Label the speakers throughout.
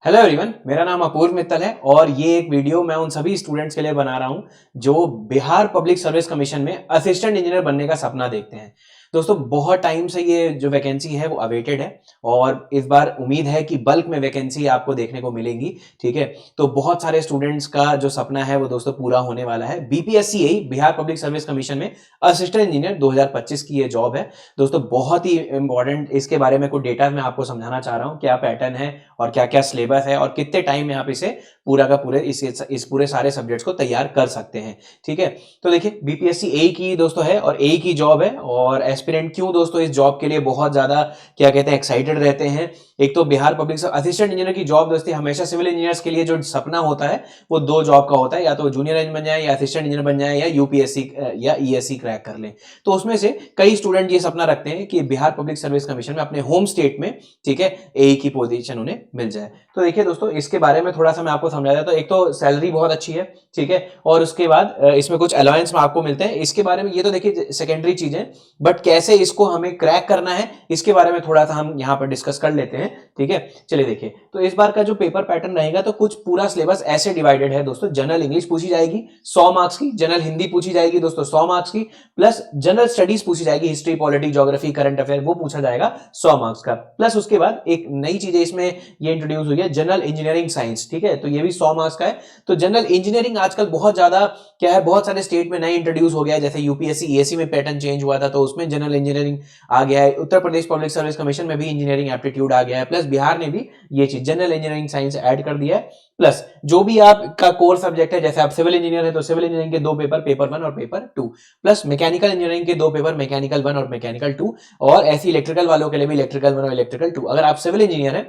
Speaker 1: Hello everyone, मेरा नाम अपूर्व मित्तल है और ये एक वीडियो मैं उन सभी स्टूडेंट्स के लिए बना रहा हूं जो बिहार पब्लिक सर्विस कमीशन में असिस्टेंट इंजीनियर बनने का सपना देखते हैं। दोस्तों, बहुत टाइम से ये जो वैकेंसी है वो अवेटेड है और इस बार उम्मीद है कि बल्क में वैकेंसी आपको देखने को मिलेगी। ठीक है, तो बहुत सारे स्टूडेंट्स का जो सपना है वो दोस्तों पूरा होने वाला है। BPSC Bihar public service commission में असिस्टेंट इंजीनियर 2025 की ये जॉब है। दोस्तों, बहुत ही इंपॉर्टेंट, इसके बारे में कुछ डेटा मैं आपको समझाना चाह रहा हूँ, क्या पैटर्न है और क्या क्या सिलेबस है और कितने टाइम में आप इसे पूरा का पूरे इस पूरे सारे सब्जेक्ट्स को तैयार कर सकते हैं। ठीक है, तो देखिए बीपीएससी ए की दोस्तों है और ए की जॉब है। और एस्पिरेंट क्यों दोस्तों इस जॉब के लिए बहुत ज्यादा क्या कहते हैं एक्साइटेड रहते हैं। एक तो बिहार पब्लिक असिस्टेंट इंजीनियर की जॉब दोस्तों हमेशा सिविल इंजीनियर्स के लिए जो सपना होता है वो दो जॉब का होता है, या तो जूनियर इंजीनियर बन जाए या असिस्टेंट इंजीनियर बन जाए या यूपीएससी या ईएससी क्रैक कर लें। तो उसमें से कई स्टूडेंट ये सपना रखते हैं कि बिहार पब्लिक सर्विस कमीशन में अपने होम स्टेट में, ठीक है, ए की पोजीशन उन्हें मिल जाए। तो देखिए दोस्तों, इसके बारे में थोड़ा सा मैं आपको समझा देता हूं। एक तो सैलरी बहुत अच्छी है, ठीक है, और उसके बाद इसमें कुछ अलाउंस में आपको मिलते हैं। इसके बारे में ये तो देखिए सेकेंडरी चीजें, बट कैसे इसको हमें क्रैक करना है इसके बारे में थोड़ा सा हम यहां पर डिस्कस कर लेते हैं। ठीक है, चलिए देखिए, तो इस बार का जो पेपर पैटर्न रहेगा तो कुछ पूरा सिलेबस ऐसे डिवाइडेड है दोस्तों। जनरल इंग्लिश पूछी जाएगी 100 मार्क्स की, जनरल हिंदी पूछी जाएगी दोस्तों 100 मार्क्स की, प्लस जनरल स्टडीज पूछी जाएगी, history, polity, geography, current affair, वो पूछा जाएगा 100 मार्क्स का। प्लस उसके बाद एक नई चीज है इसमें ये इंट्रोड्यूस हुई है, जनरल इंजीनियरिंग साइंस। ठीक है, तो ये भी 100 मार्क्स का है। तो जनरल इंजीनियरिंग आजकल बहुत ज्यादा क्या है, बहुत सारे स्टेट में नई इंट्रोड्यूस हो गया है। जैसे यूपीएससी ईएससी में पैटर्न चेंज हुआ था तो उसमें जनरल इंजीनियरिंग आ गया है। Uttar Pradesh public service commission में भी इंजीनियरिंग एप्टीट्यूड आ गया है। प्लस बिहार ने भी ये चीज जनरल इंजीनियरिंग साइंस ऐड कर दिया है। प्लस जो भी आपका कोर सब्जेक्ट है, जैसे आप सिविल इंजीनियर है तो सिविल इंजीनियरिंग के दो पेपर, पेपर 1 और पेपर 2, प्लस मैकेनिकल इंजीनियरिंग के दो पेपर, मैकेनिकल 1 और मैकेनिकल 2, और ऐसी इलेक्ट्रिकल वालों के लिए भी इलेक्ट्रिकल 1 और इलेक्ट्रिकल 2। अगर आप सिविल इंजीनियर है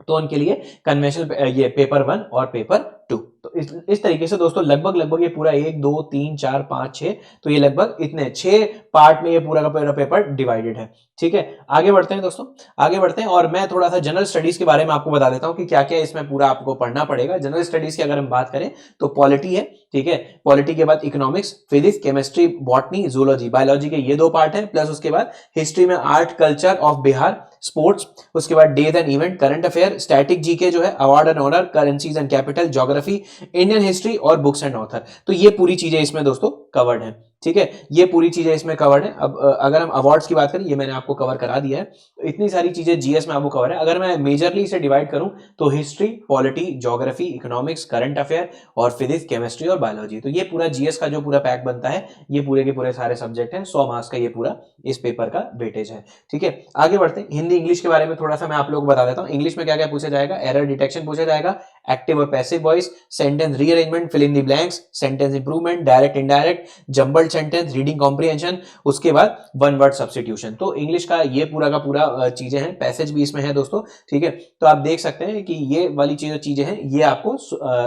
Speaker 1: तो उनके लिए कन्वेंशनल ये पेपर 1 और पेपर 2। तो इस तरीके से दोस्तों लगभग ये पूरा 1 2 3 4 5 6, तो ये लगभग इतने 6 पार्ट में ये पूरा का पूरा पेपर डिवाइडेड है। ठीक है, आगे बढ़ते हैं दोस्तों, आगे बढ़ते हैं और मैं थोड़ा सा जनरल स्टडीज के बारे में आपको बता देता हूं कि क्या क्या इसमें पूरा आपको पढ़ना पड़ेगा। जनरल स्टडीज की अगर हम बात करें तो पॉलिटी है, ठीक है, पॉलिटी के बाद economics, physics, chemistry, botany, zoology, biology के ये दो पार्ट है। प्लस उसके बाद हिस्ट्री में art, culture of Bihar, sports, उसके बाद days and event, current affair, static GK जो है, award and honour, currencies and capital, geography, Indian history और बुक्स एंड ऑथर। तो ये पूरी चीजें इसमें दोस्तों कवर्ड है। ठीक है, ये पूरी चीजें इसमें कवर्ड है। अब अगर हम अवार्ड्स की बात करें, ये मैंने आपको कवर करा दिया है। तो इतनी सारी चीजें जीएस में आपको कवर है। अगर मैं मेजरली इसे डिवाइड करूं तो history, polity, geography, economics, current affair और फिजिक्स, केमिस्ट्री और बायोलॉजी, तो ये पूरा जीएस का जो पूरा पैक बनता है, ये पूरे के पूरे सारे सब्जेक्ट हैं। 100 मार्क्स का ये पूरा इस पेपर का वेटेज है। ठीक है, आगे बढ़ते हैं। हिंदी इंग्लिश के बारे में थोड़ा सा मैं आप लोगों को बता देता हूं। इंग्लिश में क्या क्या पूछा जाएगा, एरर डिटेक्शन पूछा जाएगा, एक्टिव और passive voice, sentence rearrangement, fill in the blanks, sentence improvement, direct indirect, jumbled sentence, reading comprehension, उसके बाद वन वर्ड सब्स्टिट्यूशन। तो इंग्लिश का ये पूरा का पूरा चीजें हैं। पैसेज भी इसमें है दोस्तों। ठीक है, तो आप देख सकते हैं कि ये वाली चीजें हैं, ये आपको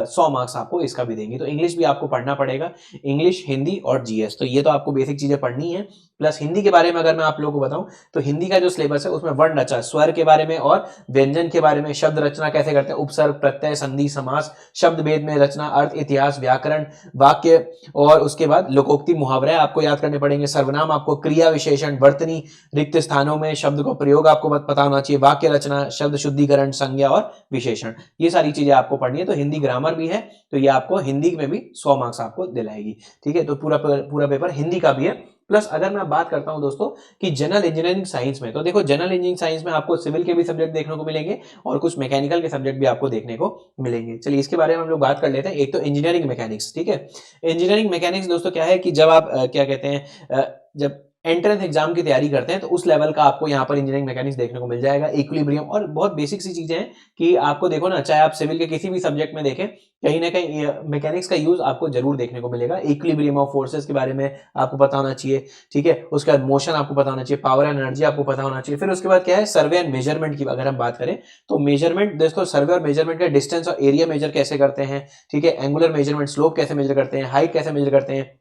Speaker 1: 100 मार्क्स आपको इसका भी देंगे। तो इंग्लिश भी आपको पढ़ना पड़ेगा, इंग्लिश, हिंदी और जीएस, तो ये तो आपको बेसिक चीजें पढ़नी है। प्लस हिंदी के बारे में अगर मैं आप लोगों को बताऊं तो हिंदी का जो सिलेबस है उसमें वर्ण रचना, स्वर के बारे में और व्यंजन के बारे में, शब्द रचना कैसे करते हैं, उपसर्ग, प्रत्यय, संधि, समास, शब्द भेद में रचना, अर्थ, इतिहास, व्याकरण, वाक्य, और उसके बाद लोकोक्ति, मुहावरे आपको याद करने पड़ेंगे, सर्वनाम आपको, क्रिया विशेषण, वर्तनी, रिक्त स्थानों में शब्द को प्रयोग आपको पता होना चाहिए, वाक्य रचना, शब्द शुद्धिकरण, संज्ञा और विशेषण, ये सारी चीजें आपको पढ़नी है। तो हिंदी ग्रामर भी है, तो ये आपको हिंदी में भी 100 मार्क्स आपको दिलाएगी। ठीक है, तो पूरा पेपर हिंदी का भी है। प्लस अगर मैं बात करता हूं दोस्तों कि जनरल इंजीनियरिंग साइंस में, तो देखो जनरल इंजीनियरिंग साइंस में आपको सिविल के भी सब्जेक्ट देखने को मिलेंगे और कुछ मैकेनिकल के सब्जेक्ट भी आपको देखने को मिलेंगे। चलिए इसके बारे में हम लोग बात कर लेते हैं। एक तो इंजीनियरिंग मैकेनिक्स। ठीक है, इंजीनियरिंग मैकेनिक्स दोस्तों क्या है कि जब आप क्या कहते हैं, जब एंट्रेंस एग्जाम की तैयारी करते हैं तो उस लेवल का आपको यहाँ पर इंजीनियरिंग मैकेनिक्स देखने को मिल जाएगा। इक्विलिब्रियम और बहुत बेसिक सी चीजें हैं कि आपको देखो ना, चाहे आप सिविल के किसी भी सब्जेक्ट में देखें, कहीं ना कहीं मैकेनिक्स का यूज आपको जरूर देखने को मिलेगा। इक्विलिब्रियम ऑफ फोर्सेस के बारे में आपको पता होना चाहिए। ठीक है, उसके बाद मोशन आपको पता होना चाहिए, पावर एंड एनर्जी आपको पता होना चाहिए। फिर उसके बाद क्या है, सर्वे एंड मेजरमेंट की अगर हम बात करें तो मेजरमेंट दोस्तों, सर्वे और मेजरमेंट का डिस्टेंस और एरिया मेजर कैसे करते हैं, ठीक है, एंगुलर मेजरमेंट, स्लोप कैसे मेजर करते हैं, हाइट कैसे मेजर करते हैं,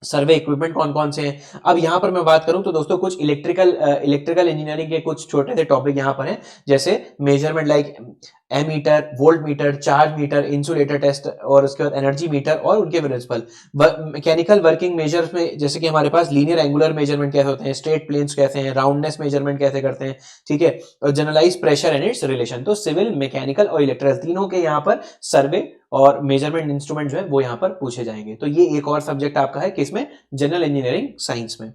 Speaker 1: सर्वे इक्विपमेंट कौन कौन से हैं। अब यहां पर मैं बात करूं तो दोस्तों कुछ इलेक्ट्रिकल इंजीनियरिंग के कुछ छोटे से टॉपिक यहां पर हैं, जैसे measurement like ammeter, volt meter, charge meter, insulator test, और उसके बाद एनर्जी मीटर और उनके प्रिंसिपल। मैकेनिकल वर्किंग मेजर्स में जैसे कि हमारे पास लीनियर एंगुलर मेजरमेंट कैसे होते हैं, स्ट्रेट प्लेन्स कैसे हैं, राउंडनेस मेजरमेंट कैसे करते हैं, ठीक है, और generalize pressure and its relation. तो सिविल, मैकेनिकल और इलेक्ट्रिकल तीनों के यहाँ पर सर्वे और मेजरमेंट इंस्ट्रूमेंट जो है वो यहाँ पर पूछे जाएंगे। तो ये एक और सब्जेक्ट आपका है किसमें, जनरल इंजीनियरिंग साइंस में।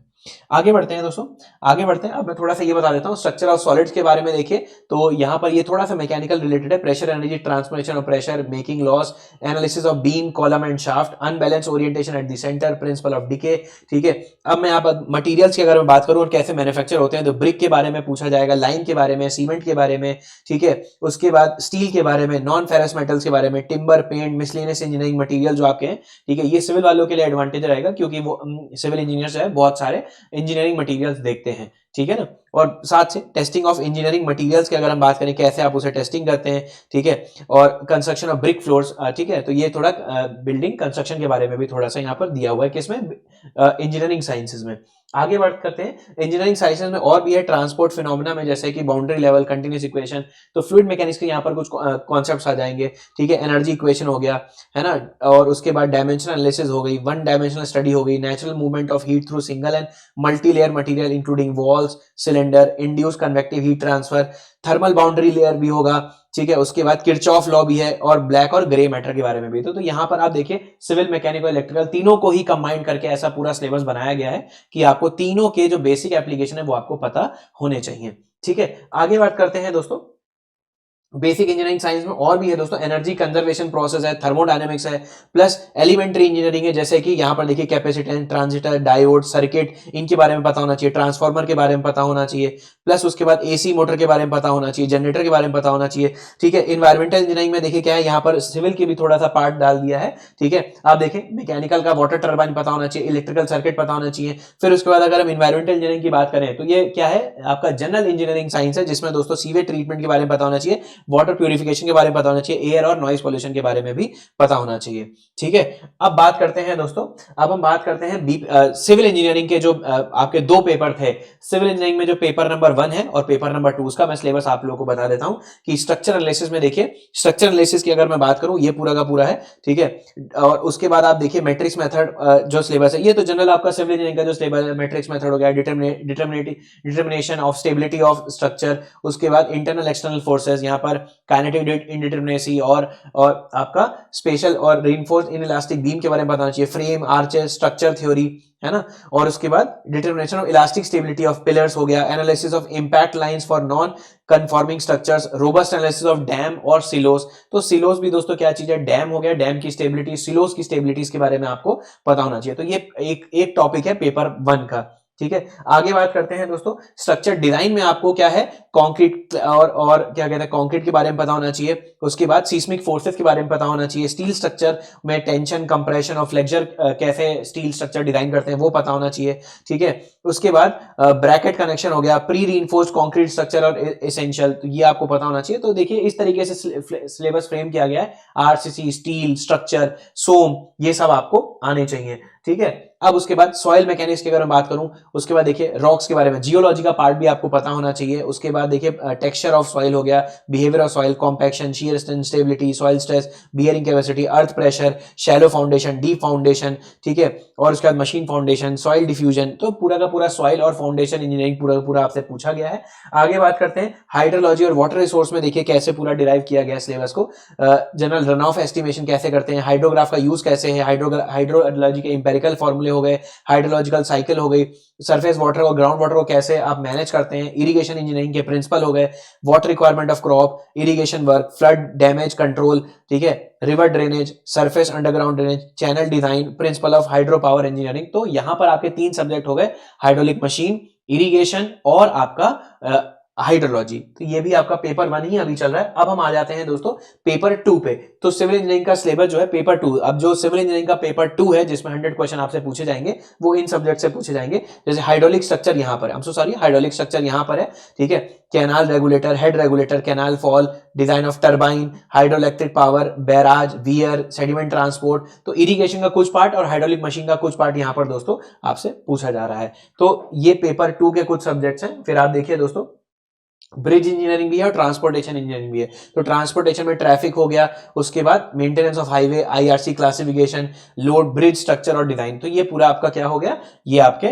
Speaker 1: आगे बढ़ते हैं दोस्तों, आगे बढ़ते हैं। अब मैं थोड़ा सा ये बता देता हूं स्ट्रक्चर ऑफ सॉलिड्स के बारे में। देखिए तो यहां पर ये थोड़ा सा मैकेनिकल रिलेटेड है, pressure energy transformation of pressure, making loss, analysis of beam column and shaft, unbalance orientation at the centre, principle of decay, ठीक है। अब मैं यहाँ पर मटेरियल्स की अगर मैं बात करूं और कैसे मैन्युफैक्चर होते हैं, तो ब्रिक के बारे में पूछा जाएगा, लाइन के बारे में, सीमेंट के बारे में, ठीक है, उसके बाद स्टील के बारे में, नॉन फेरस मेटल्स के बारे में, timber, paint, miscellaneous engineering material जो आपके हैं, ठीक है। ये सिविल वालों के लिए एडवांटेज रहेगा क्योंकि वो सिविल इंजीनियर जो है बहुत सारे इंजीनियरिंग मटेरियल्स देखते हैं, ठीक है ना। और साथ से टेस्टिंग ऑफ इंजीनियरिंग मटेरियल्स की अगर हम बात करें, कैसे आप उसे टेस्टिंग करते हैं, ठीक है, और कंस्ट्रक्शन ऑफ ब्रिक फ्लोर्स, ठीक है। तो ये थोड़ा बिल्डिंग कंस्ट्रक्शन के बारे में भी थोड़ा सा यहाँ पर दिया हुआ है किसमें, इंजीनियरिंग साइंसेज में। आगे बात करते हैं इंजीनियरिंग साइंसेज में और भी है ट्रांसपोर्ट फिनोमेना में, जैसे कि बाउंड्री लेवल, कंटीन्यूअस इक्वेशन, तो फ्लूइड मैकेनिक्स के यहाँ पर कुछ कॉन्सेप्ट्स आ जाएंगे, ठीक है, एनर्जी इक्वेशन हो गया, है ना, और उसके बाद डायमेंशनल एनालिसिस हो गई, वन डायमेंशनल स्टडी हो गई, natural movement of heat through single and multi layer material including walls, cylinder, induce convective heat transfer, thermal boundary layer भी होगा, ठीक है। उसके बाद किरचॉफ लॉ भी है, और ब्लैक और ग्रे मैटर के बारे में भी। तो यहाँ पर आप देखिए सिविल, मैकेनिकल, इलेक्ट्रिकल तीनों को ही कंबाइन करके ऐसा पूरा सिलेबस बनाया गया है कि आपको तीनों के जो बेसिक एप्लीकेशन है वो आपको पता होने चाहिए, ठीक है। आगे बात करते हैं दोस्तों बेसिक इंजीनियरिंग साइंस में और भी है दोस्तों, एनर्जी कंजर्वेशन प्रोसेस है, थर्मोडायनेमिक्स है, प्लस एलिमेंट्री इंजीनियरिंग है, जैसे कि यहां पर देखिए कैपेसिटेंस, ट्रांजिस्टर, डायोड, सर्किट, इनके बारे में पता होना चाहिए, ट्रांसफार्मर के बारे में पता होना चाहिए, प्लस उसके बाद एसी मोटर के बारे में पता होना चाहिए, जनरेटर के बारे में पता होना चाहिए, ठीक है। इन्वायरमेंटल इंजीनियरिंग में देखिए क्या है, यहाँ पर सिविल के भी थोड़ा सा पार्ट डाल दिया है, ठीक है। आप देखिए मैकेनिकल का वाटर टर्बाइन पता होना चाहिए, इलेक्ट्रिकल सर्किट पता होना चाहिए। फिर उसके बाद अगर हम इन्वायरमेंटल इंजीनियरिंग की बात करें तो ये क्या है, आपका जनरल इंजीनियरिंग साइंस है, जिसमें दोस्तों सीवेज ट्रीटमेंट के बारे में पता होना चाहिए, वाटर प्यूरिफिकेशन के बारे में पता होना चाहिए, एयर और नॉइज पोल्यूशन के बारे में भी पता होना चाहिए, ठीक है। अब बात करते हैं दोस्तों, अब हम बात करते हैं सिविल इंजीनियरिंग के जो आपके दो पेपर थे। सिविल इंजीनियरिंग में जो पेपर नंबर 1 है और पेपर नंबर 2, उसका मैं सिलेबस आप लोगों को बता देता हूं कि स्ट्रक्चर एनालिसिस में देखिए, स्ट्रक्चर एनालिसिस की अगर मैं बात करूं, ये पूरा का पूरा है, ठीक है। और उसके बाद आप देखिए मैट्रिक्स मेथड जो सिलेबस है, ये तो जनरल आपका सिविल इंजीनियरिंग का जो सिलेबस है, मैट्रिक्स मेथड हो गया, determination of stability of structure, उसके बाद इंटरनल एक्सटर्नल फोर्सेस, यहाँ पर काइनेटिक इंडिटरमिनेसी, और आपका स्पेशल और रीइंफोर्स्ड इनइलास्टिक बीम के बारे में बताना चाहिए, फ्रेम, आर्चेस, स्ट्रक्चर थ्योरी, है ना। और उसके बाद determination of elastic stability of pillars हो गया, analysis of impact lines for non conforming structures, robust analysis of dam और सिलोस। तो सिलोस भी दोस्तों क्या चीज है, डैम हो गया, डैम की स्टेबिलिटी, सिलोस की स्टेबिलिटीज के बारे में आपको पता होना चाहिए। तो ये एक टॉपिक है पेपर 1 का, ठीक है। आगे बात करते हैं दोस्तों स्ट्रक्चर डिजाइन में, आपको क्या है, कंक्रीट और क्या कहते हैं, कंक्रीट के बारे में पता होना चाहिए। उसके बाद सीस्मिक फोर्सेस के बारे में पता होना चाहिए, स्टील स्ट्रक्चर में टेंशन, कंप्रेशन और फ्लेक्चर कैसे स्टील स्ट्रक्चर डिजाइन करते हैं वो पता होना चाहिए, ठीक है। उसके बाद ब्रैकेट कनेक्शन हो गया, प्री रीइंफोर्स्ड कंक्रीट स्ट्रक्चर और एसेंशियल, तो ये आपको पता होना चाहिए। तो देखिए इस तरीके से सिलेबस फ्रेम किया गया है, आरसीसी, स्टील स्ट्रक्चर, सोम, ये सब आपको आने चाहिए, ठीक है। अब उसके बाद सॉइल मैकेनिक्स की अगर मैं बात करूं, उसके बाद देखिए रॉक्स के बारे में, जियोलॉजी का पार्ट भी आपको पता होना चाहिए। उसके बाद देखिए टेक्सचर ऑफ सॉइल हो गया, behaviour of soil, compaction, shear strength, stability, soil stress, bearing capacity, earth pressure, shallow foundation, deep foundation, ठीक है। और उसके बाद मशीन फाउंडेशन, सॉइल डिफ्यूजन। तो पूरा का पूरा सॉइल और फाउंडेशन इंजीनियरिंग पूरा का पूरा आपसे पूछा गया है। आगे बात करते हैं हाइड्रोलॉजी और वाटर रिसोर्स में, देखिए कैसे पूरा डिराइव किया गया सिलेबस को, जनरल रन ऑफ एस्टिमेशन कैसे करते हैं, हाइड्रोग्राफ का यूज कैसे है, हाइड्रोलॉजी के इंपेरिकल फॉर्मूले हो गए, हाइड्रोलॉजिकल साइकिल हो गई, सरफेस वाटर और ग्राउंड वाटर को कैसे आप मैनेज करते हैं, इरिगेशन इंजीनियरिंग के प्रिंसिपल हो गए, water requirement of crop, irrigation work, flood damage control, ठीक है, river drainage, surface underground drainage, channel design, principle of hydro power engineering. तो यहां पर आपके 3 सब्जेक्ट हो गए, हाइड्रोलिक मशीन, इरिगेशन और आपका हाइड्रोलॉजी। तो ये भी आपका पेपर 1 ही अभी चल रहा है। अब हम आ जाते हैं दोस्तों पेपर 2 पे। तो सिविल इंजीनियरिंग का सिलेबस जो है पेपर 2, अब जो सिविल इंजीनियरिंग का पेपर 2 है जिसमें 100 क्वेश्चन आपसे पूछे जाएंगे वो इन सब्जेक्ट से पूछे जाएंगे। जैसे हाइड्रोलिक स्ट्रक्चर यहाँ पर है, हाइड्रोलिक स्ट्रक्चर यहाँ पर है, ठीक है। Canal regulator, head regulator, canal fall, design of turbine, hydroelectric power, barrage, wear, sediment transport, तो इरिगेशन का कुछ पार्ट और हाइड्रोलिक मशीन का कुछ पार्ट यहाँ पर दोस्तों आपसे पूछा जा रहा है। तो ये पेपर 2 के कुछ सब्जेक्ट्स हैं। फिर आप देखिए दोस्तों ब्रिज इंजीनियरिंग भी है और ट्रांसपोर्टेशन इंजीनियरिंग भी है। तो ट्रांसपोर्टेशन में ट्रैफिक हो गया, उसके बाद maintenance of highway, IRC classification, load, bridge structure और डिजाइन। तो ये पूरा आपका क्या हो गया, ये आपके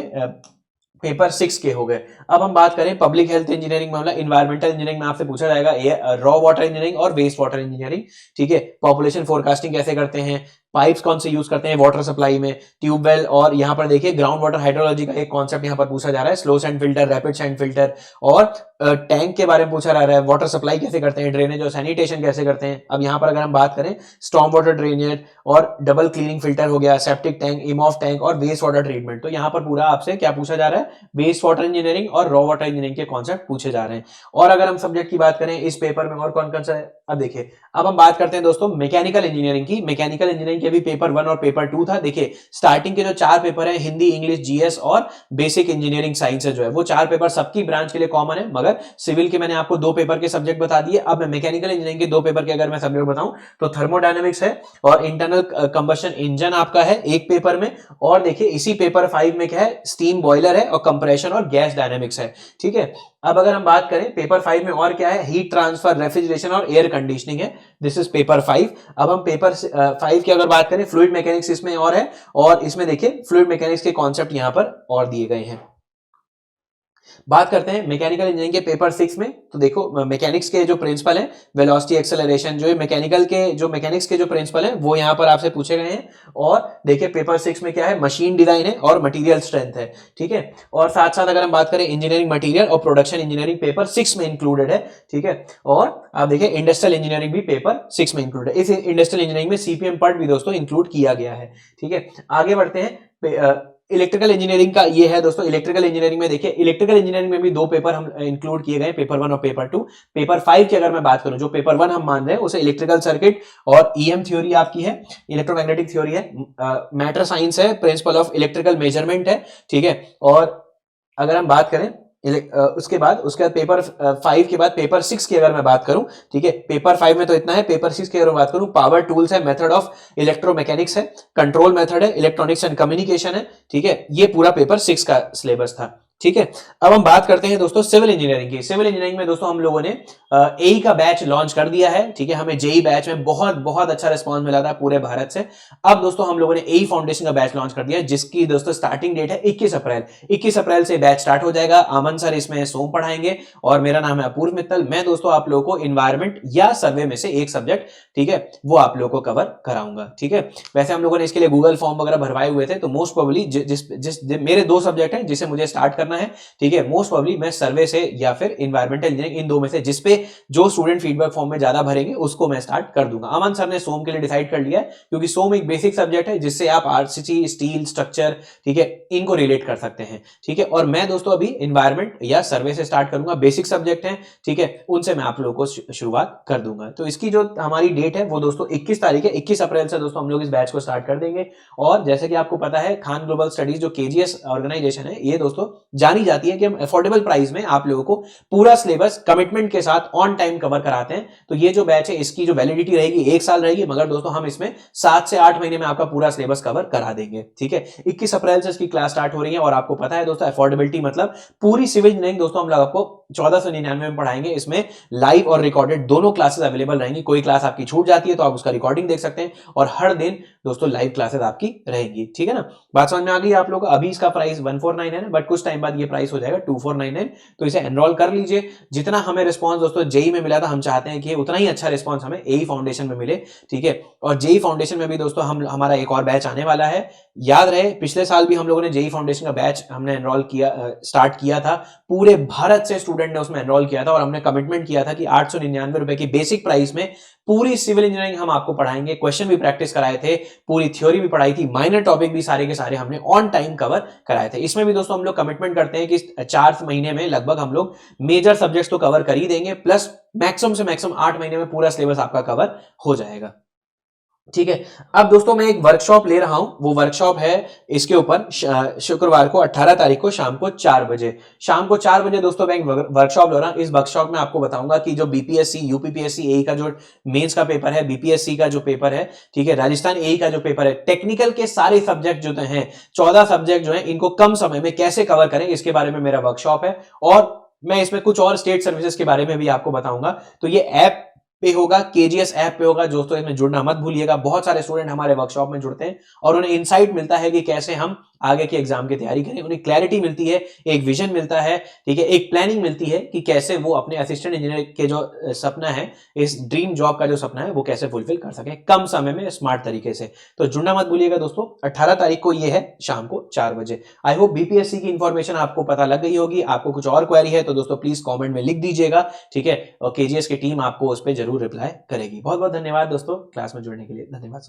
Speaker 1: पेपर 6 के हो गए। अब हम बात करें पब्लिक हेल्थ इंजीनियरिंग में, मतलब इन्वायरमेंटल इंजीनियरिंग में आपसे पूछा जाएगा रॉ वाटर इंजीनियरिंग और वेस्ट वाटर इंजीनियरिंग, ठीक है। पॉपुलेशन फोरकास्टिंग कैसे करते हैं, पाइप्स कौन से यूज करते हैं वाटर सप्लाई में, ट्यूबवेल, और यहाँ पर देखिए ग्राउंड वाटर हाइड्रोलॉजी का एक कॉन्सेप्ट यहाँ पर पूछा जा रहा है, slow sand filter, rapid sand filter, और टैंक के बारे में पूछा जा रहा है, वाटर सप्लाई कैसे करते हैं, ड्रेनेज और सैनिटेशन कैसे करते हैं। अब यहाँ पर अगर हम बात करें स्टॉर्म वाटर ड्रेनेज और डबल क्लीनिंग फिल्टर हो गया, सेप्टिक टैंक, इमॉफ टैंक और वेस्ट वाटर ट्रीटमेंट। तो यहाँ पर पूरा आपसे क्या पूछा जा रहा है, वेस्ट वाटर इंजीनियरिंग और रॉ वाटर इंजीनियरिंग के कॉन्सेप्ट पूछे जा रहे हैं। और अगर हम सब्जेक्ट की बात करें इस पेपर में और कौन कौन सा है, अब देखिए अब हम बात करते हैं दोस्तों मैकेनिकल इंजीनियरिंग की। मैकेनिकल इंजीनियरिंग के भी पेपर 1 और पेपर 2 था। देखिए स्टार्टिंग के जो 4 पेपर है, हिंदी, इंग्लिश, जीएस और बेसिक इंजीनियरिंग साइंस जो है, वो 4 पेपर सबकी ब्रांच के लिए कॉमन है, मगर सिविल के मैंने आपको 2 पेपर के सब्जेक्ट बता दिए। अब मैं मैकेनिकल इंजीनियरिंग के 2 पेपर के अगर मैं सब्जेक्ट बताऊं तो थर्मोडायनेमिक्स है और इंटरनल कंबशन इंजन आपका है एक पेपर में, और देखिए इसी पेपर 5 में क्या है, स्टीम बॉयलर है और कंप्रेशन और गैस डायनेमिक्स है, ठीक है। अब अगर हम बात करें पेपर 5 में और क्या है, हीट ट्रांसफर, रेफ्रिजरेशन और एयर कंडीशनिंग है, दिस इज पेपर 5। अब हम पेपर 5 की अगर बात करें, फ्लूइड मैकेनिक्स इसमें और है, और इसमें देखिए फ्लूइड मैकेनिक्स के कॉन्सेप्ट यहां पर और दिए गए हैं। बात करते हैं मैकेनिकल इंजीनियरिंग के पेपर 6 में। तो देखो मैकेनिक्स के जो प्रिंसिपल हैं, वेलोसिटी, एक्सेलरेशन, जो मैकेनिक्स के जो प्रिंसिपल हैं वो यहां पर आपसे पूछे गए हैं। और देखिए पेपर 6 में क्या है, मशीन डिजाइन है और मटेरियल स्ट्रेंथ है, ठीक है। और साथ साथ अगर हम बात करें इंजीनियरिंग मटेरियल और प्रोडक्शन इंजीनियरिंग पेपर 6 में इंक्लूडेड है, ठीक है। और आप देखिए इंडस्ट्रियल इंजीनियरिंग भी पेपर 6 में इंक्लूडेड है। इस इंडस्ट्रियल इंजीनियरिंग में सीपीएम पार्ट भी दोस्तों इंक्लूड किया गया है, ठीक है। आगे बढ़ते हैं इलेक्ट्रिकल इंजीनियरिंग का, ये है दोस्तों इलेक्ट्रिकल इंजीनियरिंग में। देखिए इलेक्ट्रिकल इंजीनियरिंग में भी 2 पेपर हम इंक्लूड किए गए, पेपर 1 और पेपर 2। पेपर 5 की अगर मैं बात करूं, जो पेपर 1 हम मान रहे हैं उसे इलेक्ट्रिकल सर्किट और ईएम थ्योरी आपकी है, इलेक्ट्रोमैग्नेटिक थ्योरी है, मैटर साइंस है, प्रिंसिपल ऑफ इलेक्ट्रिकल मेजरमेंट है, ठीक है। और अगर हम बात करें उसके बाद पेपर 5 के बाद पेपर 6 की अगर मैं बात करूं, ठीक है, पेपर 5 में तो इतना है, पेपर 6 की अगर मैं बात करूं, पावर टूल्स है, मेथड ऑफ इलेक्ट्रोमैकेनिक्स है, कंट्रोल मेथड है, इलेक्ट्रॉनिक्स एंड कम्युनिकेशन है, ठीक है। ये पूरा पेपर 6 का सिलेबस था, ठीक है। अब हम बात करते हैं दोस्तों सिविल इंजीनियरिंग की। सिविल इंजीनियरिंग में दोस्तों हम लोगों ने एई का बैच लॉन्च कर दिया है, ठीक है। हमें जेई बैच में बहुत बहुत अच्छा रिस्पांस मिला था पूरे भारत से। अब दोस्तों हम लोगों ने एई फाउंडेशन का बैच लॉन्च कर दिया है, जिसकी दोस्तों स्टार्टिंग डेट है 21 अप्रैल। 21 अप्रैल से बैच स्टार्ट हो जाएगा। अमन सर इसमें सोम पढ़ाएंगे और मेरा नाम है अपूर्व मित्तल। मैं दोस्तों आप लोगों को इन्वायरमेंट या सर्वे में से एक सब्जेक्ट, ठीक है, वो आप लोगों को कवर कराऊंगा, ठीक है। वैसे हम लोगों ने इसके लिए गूगल फॉर्म वगैरह भरवाए हुए थे, तो मोस्ट प्रोबेबली मेरे 2 सब्जेक्ट हैं जिसे मुझे स्टार्ट करना है, ठीक है। मोस्ट प्रोबेबली मैं सर्वे से या फिर इन्वायरमेंटल इंजीनियरिंग, इन 2 में से जिस पे जो स्टूडेंट फीडबैक फॉर्म में ज्यादा भरेंगे उसको मैं स्टार्ट कर दूंगा। अमन सर ने सोम के लिए डिसाइड कर लिया है, क्योंकि सोम एक बेसिक सब्जेक्ट है जिससे आप आरसीसी, स्टील, स्ट्रक्चर, ठीक है, इनको रिलेट कर सकते हैं, ठीक है। और मैं दोस्तों अभी इन्वायरमेंट या सर्वे से स्टार्ट करूंगा, बेसिक सब्जेक्ट है, ठीक है, उनसे मैं आप लोगों को शुरुआत कर दूंगा। तो इसकी जो हमारी डेट है वो दोस्तों 21 तारीख है। 21 अप्रैल से दोस्तों हम लोग इस बैच को स्टार्ट कर देंगे। और जैसे कि आपको पता है, खान ग्लोबल स्टडीज जो केजीएस ऑर्गेनाइजेशन है, ये दोस्तों जानी जाती है कि हम अफोर्डेबल प्राइस में आप लोगों को पूरा सिलेबस कमिटमेंट के साथ ऑन टाइम कवर कराते हैं। तो ये जो बैच है इसकी जो वैलिडिटी रहेगी 1 साल रहेगी, मगर दोस्तों हम इसमें 7 से 8 महीने में आपका पूरा सिलेबस कवर करा देंगे, ठीक है। 21 अप्रैल से इसकी क्लास स्टार्ट हो रही है। और आपको पता है दोस्तों अफोर्डेबिलिटी मतलब पूरी सिविल इंजीनियरिंग दोस्तों हम लोग आपको 1499 में पढ़ाएंगे। इसमें लाइव और रिकॉर्डेड दोनों क्लासेस अवेलेबल रहेंगी। कोई क्लास आपकी छूट जाती है तो आप उसका रिकॉर्डिंग देख सकते हैं, और हर दिन दोस्तों लाइव क्लासेस आपकी रहेंगी, ठीक है ना। बात समझ में आ गई आप लोगों को। अभी इसका प्राइस 149 है, बट कुछ टाइम बाद ये प्राइस हो जाएगा 2499। तो इसे एनरोल कर लीजिए। जितना हमें रिस्पांस दोस्तों जेई में मिला था, हम चाहते हैं कि उतना ही अच्छा रिस्पांस हमें एई फाउंडेशन में मिले, ठीक है। और जेई फाउंडेशन में भी दोस्तों हमारा एक और बैच आने वाला है। याद रहे पिछले साल भी हम लोगों ने जेई फाउंडेशन का बैच हमने एनरोल किया, स्टार्ट किया था। पूरे भारत से स्टूडेंट स्टूडेंट ने उसमें एनरोल किया था और हमने कमिटमेंट किया था कि 899 रुपए की बेसिक प्राइस में पूरी सिविल इंजीनियरिंग हम आपको पढ़ाएंगे, क्वेश्चन भी प्रैक्टिस कराए थे, पूरी थ्योरी भी पढ़ाई थी, माइनर टॉपिक भी सारे के सारे हमने ऑन टाइम कवर कराए थे। इसमें भी दोस्तों हम लोग कमिटमेंट करते हैं कि 4 महीने में लगभग हम लोग मेजर सब्जेक्ट्स तो कवर कर ही देंगे, प्लस मैक्सिमम से मैक्सिमम 8 महीने में पूरा सिलेबस आपका कवर हो जाएगा। ठीक है, अब दोस्तों मैं एक वर्कशॉप ले रहा हूं, वो वर्कशॉप है इसके ऊपर शुक्रवार को 18 तारीख को शाम को 4 बजे, दोस्तों मैं एक वर्कशॉप ले रहा हूं। इस वर्कशॉप में आपको बताऊंगा कि जो बीपीएससी, यूपीपीएससी एई का जो मेंस का पेपर है, बीपीएससी का जो पेपर है, ठीक है, राजस्थान एई का जो पेपर है, टेक्निकल के सारे सब्जेक्ट जो हैं 14 सब्जेक्ट जो है इनको कम समय में कैसे कवर करें, इसके बारे में मेरा वर्कशॉप है। और मैं इसमें कुछ और स्टेट सर्विसेज के बारे में भी आपको बताऊंगा। तो ये ऐप पे होगा, केजीएस ऐप पे होगा दोस्तों, इसमें जुड़ना मत भूलिएगा। बहुत सारे स्टूडेंट हमारे वर्कशॉप में जुड़ते हैं और उन्हें इनसाइट मिलता है कि कैसे हम आगे के एग्जाम की तैयारी करें, उन्हें क्लैरिटी मिलती है, एक विजन मिलता है, ठीक है, एक प्लानिंग मिलती है कि कैसे वो अपने असिस्टेंट इंजीनियर के जो सपना है, इस ड्रीम जॉब का जो सपना है, वो कैसे फुलफिल कर सके कम समय में स्मार्ट तरीके से। तो जुड़ना मत भूलिएगा दोस्तों, 18 तारीख को ये है शाम को 4 बजे। आई होप बीपीएससी की इंफॉर्मेशन आपको पता लग गई होगी। आपको कुछ और क्वेरी है तो दोस्तों प्लीज कॉमेंट में लिख दीजिएगा, ठीक है, और केजीएस की टीम आपको उस पर जरूर रिप्लाई करेगी। बहुत बहुत धन्यवाद दोस्तों, क्लास में जुड़ने के लिए धन्यवाद।